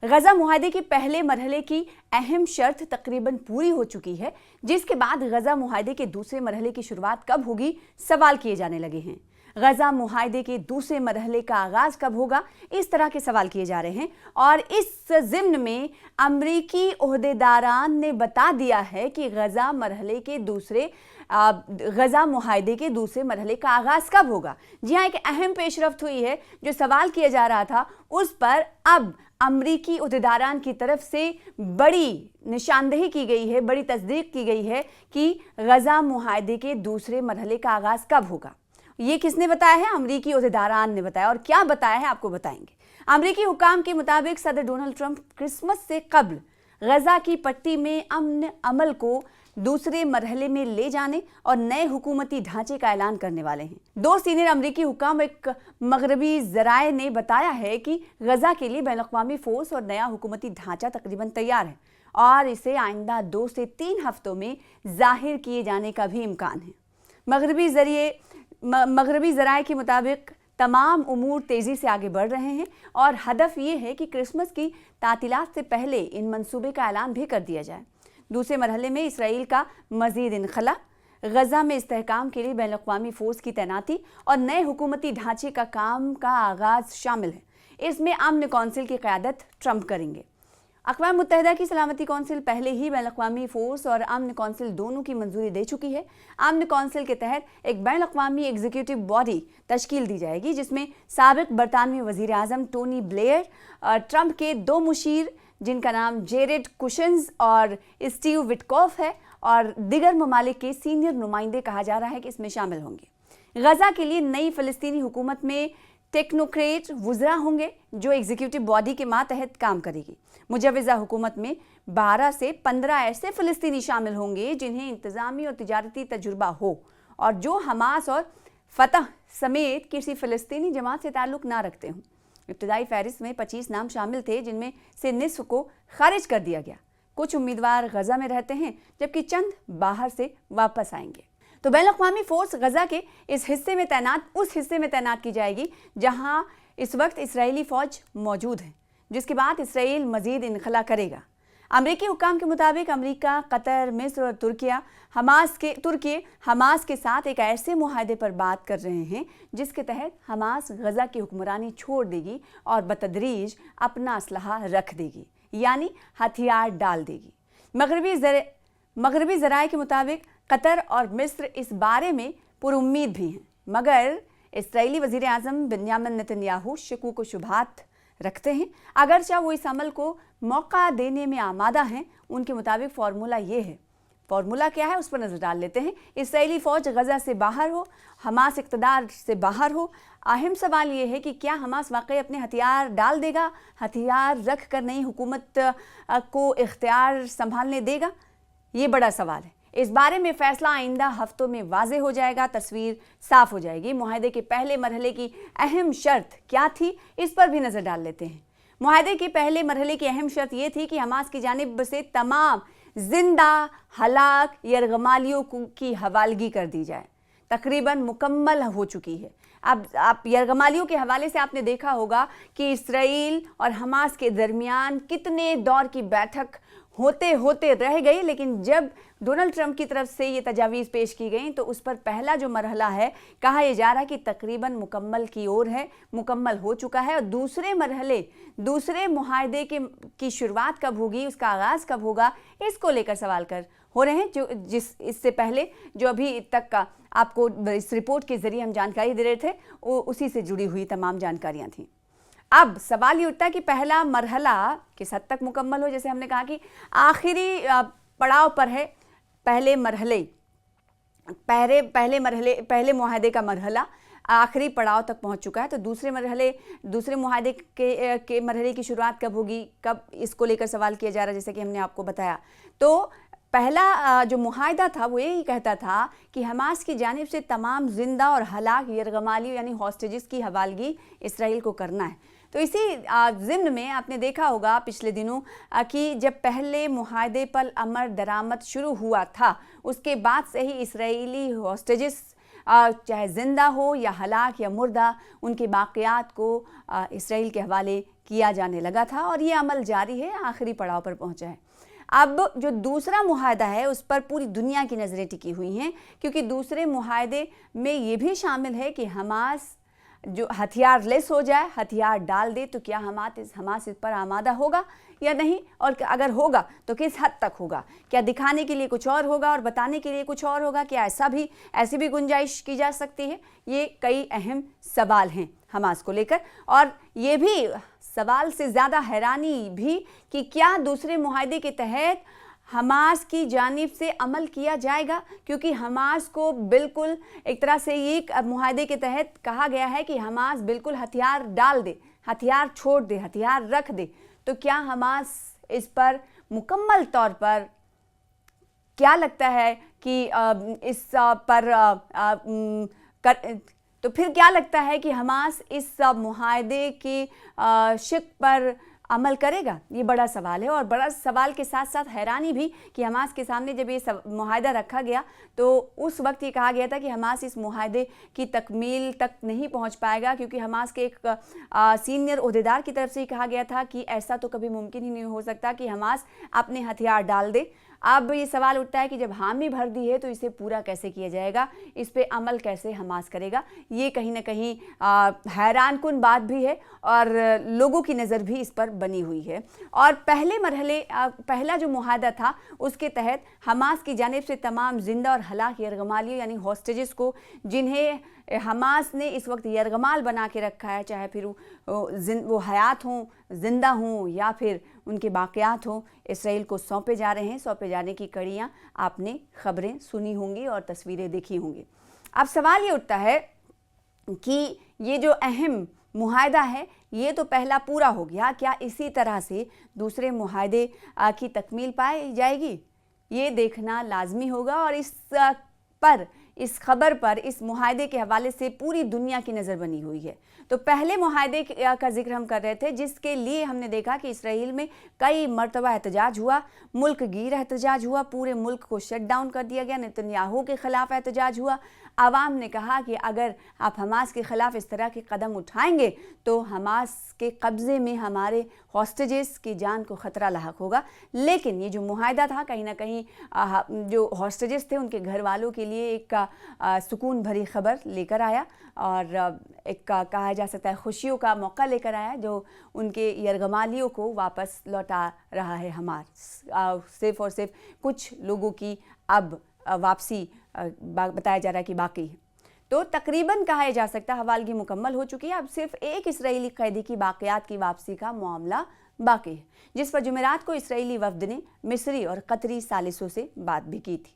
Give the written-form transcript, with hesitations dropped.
गजा मुआहदे के पहले मरहले की अहम शर्त तकरीबन पूरी हो चुकी है, जिसके बाद गजा मुआहदे के दूसरे मरहले की शुरुआत कब होगी सवाल किए जाने लगे हैं। गजा मुआहदे के दूसरे मरहले का आगाज कब होगा, इस तरह के सवाल किए जा रहे हैं। और इस ज़िम्न में अमरीकी ओहदेदारान ने बता दिया है कि गजा मुआहदे के दूसरे मरहले का आगाज कब होगा। जी हाँ, एक अहम पेशरफ्त हुई है। जो सवाल किया जा रहा था उस पर अब अमरीकी ओहदेदारान की तरफ से बड़ी निशानदेही की गई है, बड़ी तस्दीक की गई है कि गजा मुआहदे के दूसरे मरहले का आगाज कब होगा। ये किसने बताया है? अमरीकी ओहदेदारान ने बताया। और क्या बताया है आपको बताएंगे। अमरीकी हुकाम के मुताबिक सदर डोनाल्ड ट्रंप क्रिसमस से कबल गजा की पट्टी में अमन अमल को दूसरे मरहले में ले जाने और नए हुकूमती ढांचे का ऐलान करने वाले हैं। दो सीनियर अमरीकी हुकाम एक मगरबी ज़राए ने बताया है कि गजा के लिए बैनुल-अक़वामी फोर्स और नया हुकूमती ढांचा तकरीबन तैयार है और इसे आइंदा 2 से 3 हफ्तों में जाहिर किए जाने का भी इम्कान है। मगरबी ज़राए के मुताबिक तमाम उमूर तेज़ी से आगे बढ़ रहे हैं और हदफ ये है कि क्रिसमस की तातीलात से पहले इन मंसूबे का ऐलान भी कर दिया जाए। दूसरे मरहले में इसराइल का मज़ीद इनखला, गजा में इस्तेहकाम के लिए बैनुल-अक़वामी फ़ोर्स की तैनाती और नए हुकूमती ढांचे का काम का आगाज़ शामिल है। इसमें अमन कौंसिल की क़यादत ट्रंप करेंगे। अक़वाम मुत्तहिदा की सलामती कौंसिल पहले ही बैनुल-अक़वामी फ़ोर्स और अमन कौंसिल दोनों की मंजूरी दे चुकी है। अमन कौंसिल के तहत एक बैनुल-अक़वामी एग्जीक्यूटिव बॉडी तश्कील दी जाएगी, जिसमें साबिक़ बरतानवी वज़ीर आज़म टोनी ब्लेयर, ट्रंप के 2 मुशीर जिनका नाम जेरेड कुशन्स और स्टीव विटकॉफ है और दिगर ममालिक के सीनियर नुमाइंदे कहा जा रहा है कि इसमें शामिल होंगे। गजा के लिए नई फ़लस्तीनी हुकूमत में टेक्नोक्रेट वुज़रा होंगे जो एग्जीक्यूटिव बॉडी के मातहत काम करेगी। मुजव्वज़ा हुकूमत में 12 से 15 ऐसे फ़लस्तीनी शामिल होंगे जिन्हें इंतज़ामी और तिजारती तजुर्बा हो और जो हमास और फ़तह समेत किसी फ़लस्तीनी जमात से ताल्लुक़ ना रखते हों। इब्तदाई फहरिस्त में 25 नाम शामिल थे, जिनमें से निस्फ को खारिज कर दिया गया। कुछ उम्मीदवार गजा में रहते हैं जबकि चंद बाहर से वापस आएंगे। तो बैनुल-अक़वामी फ़ोर्स गजा के उस हिस्से में तैनात की जाएगी जहां इस वक्त इसराइली फ़ौज मौजूद है, जिसके बाद इसराइल मज़ीद इनखला करेगा। अमरीकी हुकाम के मुताबिक अमरीका, कतर, मिस्र और तुर्की हमास के साथ एक ऐसे मुआहदे पर बात कर रहे हैं जिसके तहत हमास गजा की हुक्मरानी छोड़ देगी और बतदरीज अपना असलहा रख देगी, यानी हथियार डाल देगी। मगरबी ज़राए के मुताबिक कतर और मिस्र इस बारे में पुरुम्मीद भी हैं, मगर इसराइली वज़ीर आज़म बिन्यामिन नेतन्याहू शकूक व शुबहात रखते हैं। अगरचे वो इस अमल को मौका देने में आमादा हैं। उनके मुताबिक फार्मूला ये है। फार्मूला क्या है उस पर नज़र डाल लेते हैं। इसराइली फ़ौज गजा से बाहर हो, हमास इक़्तिदार से बाहर हो। अहम सवाल ये है कि क्या हमास वाकई अपने हथियार डाल देगा, हथियार रख कर नई हुकूमत को इख्तियार संभालने देगा? ये बड़ा सवाल है। इस बारे में फ़ैसला आइंदा हफ्तों में वाज़े हो जाएगा, तस्वीर साफ हो जाएगी। मुआहदे के पहले मरहले की अहम शर्त क्या थी, इस पर भी नज़र डाल लेते हैं। मुआहदे के पहले मरहले की अहम शर्त ये थी कि हमास की जानिब से तमाम जिंदा, हलाक यरगमालियों की हवालगी कर दी जाए। तकरीबन मुकम्मल हो चुकी है। अब आप यरगमालियों के हवाले से आपने देखा होगा कि इसराइल और हमास के दरमियान कितने दौर की बैठक होते होते रह गई, लेकिन जब डोनाल्ड ट्रंप की तरफ से ये तजावीज़ पेश की गई तो उस पर पहला जो मरहला है, कहा यह जा रहा है कि तकरीबन मुकम्मल की ओर है, मुकम्मल हो चुका है। और दूसरे मुआहदे की शुरुआत कब होगी, उसका आगाज़ कब होगा, इसको लेकर सवाल हो रहे हैं। इससे पहले जो अभी तक का आपको इस रिपोर्ट के ज़रिए हम जानकारी दे रहे थे, उसी से जुड़ी हुई तमाम जानकारियाँ थीं। अब सवाल ये उठता है कि पहला मरहला किस हद तक मुकम्मल हो। जैसे हमने कहा कि आखिरी पड़ाव पर है पहले मुआहदे का मरहला आखिरी पड़ाव तक पहुंच चुका है। तो दूसरे मुआहदे के मरहले की शुरुआत कब होगी, कब, इसको लेकर सवाल किया जा रहा है। जैसे कि हमने आपको बताया, तो पहला जो मुआहदा था वो यही कहता था कि हमास की जानिब से तमाम जिंदा और हलाक यरगमाली यानी हॉस्टेजेस की हवालगी इसराइल को करना है। तो इसी ज़िम्न में आपने देखा होगा पिछले दिनों कि जब पहले मुआहदे पर अमल दरामद शुरू हुआ था, उसके बाद से ही इसराइली हॉस्टेजेस चाहे ज़िंदा हो या हलाक या मुर्दा, उनके बाक़ियात को इसराइल के हवाले کیا جانے لگا تھا اور یہ عمل جاری ہے، آخری پڑاؤ پر پہنچا ہے۔ اب جو دوسرا معاہدہ ہے اس پر پوری دنیا کی نظریں ٹکی ہوئی ہیں، کیونکہ دوسرے معاہدے میں یہ بھی شامل ہے کہ حماس جو ہتھیار لیس ہو جائے، ہتھیار ڈال دے، تو کیا حماس اس پر آمادہ ہوگا یا نہیں، اور اگر ہوگا تو کس حد تک ہوگا؟ کیا دکھانے کے لیے کچھ اور ہوگا اور بتانے کے لیے کچھ اور ہوگا؟ کیا ایسی بھی گنجائش کی جا سکتی ہے؟ یہ کئی اہم سوال ہیں حماس کو لے کر، اور یہ بھی سوال سے زیادہ حیرانی بھی کہ کیا دوسرے معاہدے کے تحت حماس کی جانب سے عمل کیا جائے گا، کیونکہ حماس کو بالکل ایک طرح سے یہ معاہدے کے تحت کہا گیا ہے کہ حماس بالکل ہتھیار ڈال دے، ہتھیار چھوڑ دے، ہتھیار رکھ دے۔ تو کیا حماس اس پر مکمل طور پر، کیا لگتا ہے کہ اس پر تو پھر کیا لگتا ہے کہ حماس اس معاہدے کی شق پر عمل کرے گا؟ یہ بڑا سوال ہے، اور بڑا سوال کے ساتھ ساتھ حیرانی بھی کہ حماس کے سامنے جب یہ معاہدہ رکھا گیا تو اس وقت یہ کہا گیا تھا کہ حماس اس معاہدے کی تکمیل تک نہیں پہنچ پائے گا، کیونکہ حماس کے ایک سینئر عہدیدار کی طرف سے یہ کہا گیا تھا کہ ایسا تو کبھی ممکن ہی نہیں ہو سکتا کہ حماس اپنے ہتھیار ڈال دے۔ اب یہ سوال اٹھتا ہے کہ جب حامی بھر دی ہے تو اسے پورا کیسے کیا جائے گا، اس پہ عمل کیسے حماس کرے گا؟ یہ کہیں نہ کہیں حیران کن بات بھی ہے، اور لوگوں کی نظر بھی اس پر بنی ہوئی ہے۔ اور پہلا جو معاہدہ تھا اس کے تحت حماس کی جانب سے تمام زندہ اور ہلاک یرغمالیوں یعنی ہاسٹیجز کو، جنہیں حماس نے اس وقت یرغمال بنا کے رکھا ہے، چاہے پھر وہ حیات ہوں، زندہ ہوں، یا پھر ان کے باقیات ہوں، اسرائیل کو سونپے جا رہے ہیں۔ سونپے جانے کی کڑیاں آپ نے خبریں سنی ہوں گی اور تصویریں دیکھی ہوں گی۔ اب سوال یہ اٹھتا ہے کہ یہ جو اہم معاہدہ ہے یہ تو پہلا پورا ہو گیا، کیا اسی طرح سے دوسرے معاہدے کی تکمیل پائی جائے گی؟ یہ دیکھنا لازمی ہوگا، اور اس خبر پر، اس معاہدے کے حوالے سے پوری دنیا کی نظر بنی ہوئی ہے۔ تو پہلے معاہدے کا ذکر ہم کر رہے تھے، جس کے لیے ہم نے دیکھا کہ اسرائیل میں کئی مرتبہ احتجاج ہوا، ملک گیر احتجاج ہوا، پورے ملک کو شٹ ڈاؤن کر دیا گیا، نتنیاہو کے خلاف احتجاج ہوا۔ عوام نے کہا کہ اگر آپ حماس کے خلاف اس طرح کے قدم اٹھائیں گے تو حماس کے قبضے میں ہمارے ہاسٹیجز کی جان کو خطرہ لاحق ہوگا۔ لیکن یہ جو معاہدہ تھا کہیں نہ کہیں جو ہاسٹیجز تھے ان کے گھر والوں کے لیے ایک سکون بھری خبر لے کر آیا، اور ایک کہا جا سکتا ہے خوشیوں کا موقع لے کر آیا، جو ان کے یرغمالیوں کو واپس لوٹا رہا ہے حماس۔ صرف اور صرف کچھ لوگوں کی اب واپسی بتایا جا رہا ہے کہ باقی ہے۔ تو تقریباً کہا جا سکتا ہے حوالگی مکمل ہو چکی ہے، اب صرف ایک اسرائیلی قیدی کی باقیات کی واپسی کا معاملہ باقی ہے، جس پر جمعرات کو اسرائیلی وفد نے مصری اور قطری ثالثوں سے بات بھی کی تھی۔